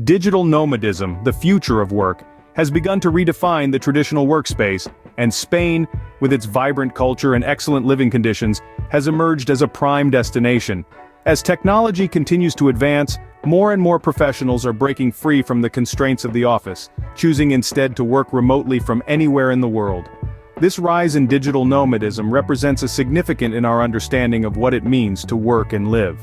Digital nomadism, the future of work, has begun to redefine the traditional workspace, and Spain, with its vibrant culture and excellent living conditions, has emerged as a prime destination. As technology continues to advance, more and more professionals are breaking free from the constraints of the office, choosing instead to work remotely from anywhere in the world. This rise in digital nomadism represents a significant in our understanding of what it means to work and live.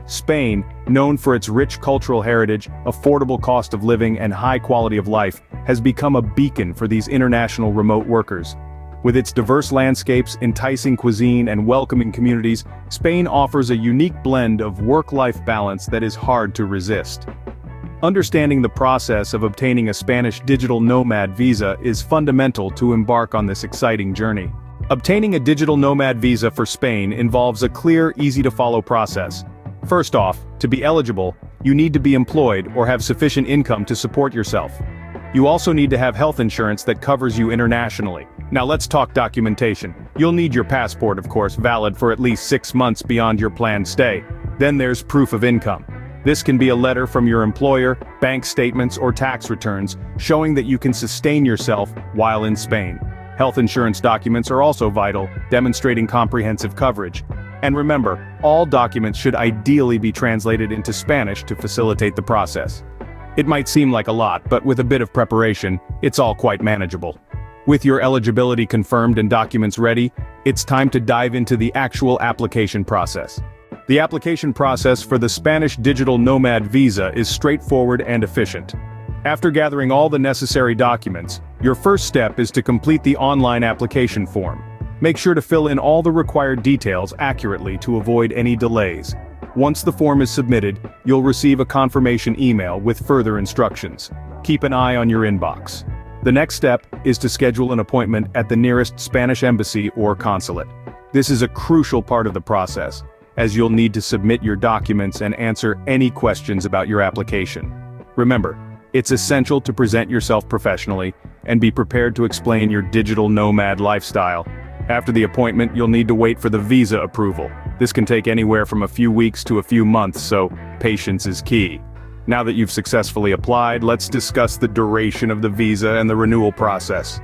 Spain, known for its rich cultural heritage, affordable cost of living and high quality of life, has become a beacon for these international remote workers. With its diverse landscapes, enticing cuisine and welcoming communities, Spain offers a unique blend of work-life balance that is hard to resist. Understanding the process of obtaining a Spanish digital nomad visa is fundamental to embark on this exciting journey. Obtaining a digital nomad visa for Spain involves a clear, easy-to-follow process. First off, to be eligible, you need to be employed or have sufficient income to support yourself. You also need to have health insurance that covers you internationally. Now let's talk documentation. You'll need your passport, of course, valid for at least 6 months beyond your planned stay. Then there's proof of income. This can be a letter from your employer, bank statements, or tax returns, showing that you can sustain yourself while in Spain. Health insurance documents are also vital, demonstrating comprehensive coverage. And remember, all documents should ideally be translated into Spanish to facilitate the process. It might seem like a lot, but with a bit of preparation, it's all quite manageable. With your eligibility confirmed and documents ready, it's time to dive into the actual application process. The application process for the Spanish Digital Nomad Visa is straightforward and efficient. After gathering all the necessary documents, your first step is to complete the online application form. Make sure to fill in all the required details accurately to avoid any delays. Once the form is submitted, you'll receive a confirmation email with further instructions. Keep an eye on your inbox. The next step is to schedule an appointment at the nearest Spanish embassy or consulate. This is a crucial part of the process, as you'll need to submit your documents and answer any questions about your application. Remember, it's essential to present yourself professionally and be prepared to explain your digital nomad lifestyle. After the appointment, you'll need to wait for the visa approval. This can take anywhere from a few weeks to a few months, so patience is key. Now that you've successfully applied, let's discuss the duration of the visa and the renewal process.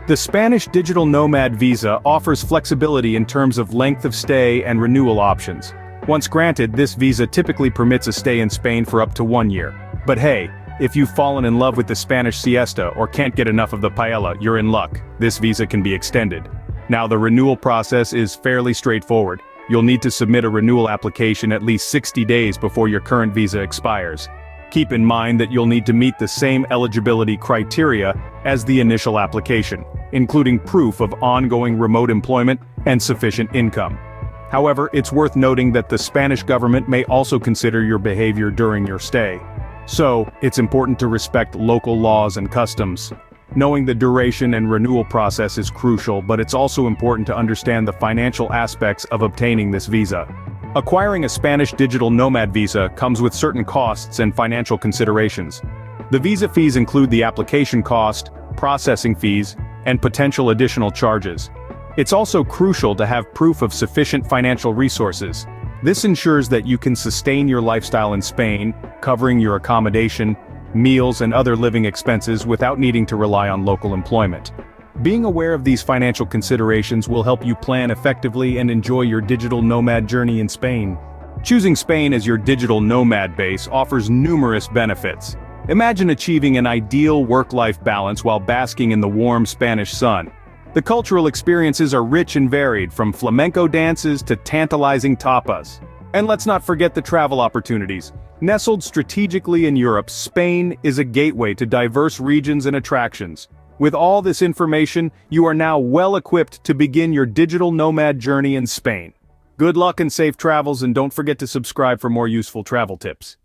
The Spanish Digital Nomad Visa offers flexibility in terms of length of stay and renewal options. Once granted, this visa typically permits a stay in Spain for up to 1 year. But hey, if you've fallen in love with the Spanish siesta or can't get enough of the paella, you're in luck. This visa can be extended. Now the renewal process is fairly straightforward. You'll need to submit a renewal application at least 60 days before your current visa expires. Keep in mind that you'll need to meet the same eligibility criteria as the initial application, including proof of ongoing remote employment and sufficient income. However, it's worth noting that the Spanish government may also consider your behavior during your stay. So, it's important to respect local laws and customs. Knowing the duration and renewal process is crucial, but it's also important to understand the financial aspects of obtaining this visa. Acquiring a Spanish digital nomad visa comes with certain costs and financial considerations. The visa fees include the application cost, processing fees, and potential additional charges. It's also crucial to have proof of sufficient financial resources. This ensures that you can sustain your lifestyle in Spain, covering your accommodation, meals, and other living expenses without needing to rely on local employment. Being aware of these financial considerations will help you plan effectively and enjoy your digital nomad journey in Spain. Choosing Spain as your digital nomad base offers numerous benefits. Imagine achieving an ideal work-life balance while basking in the warm Spanish sun. The cultural experiences are rich and varied, from flamenco dances to tantalizing tapas. And let's not forget the travel opportunities. Nestled strategically in Europe, Spain is a gateway to diverse regions and attractions. With all this information, you are now well equipped to begin your digital nomad journey in Spain. Good luck and safe travels, and don't forget to subscribe for more useful travel tips.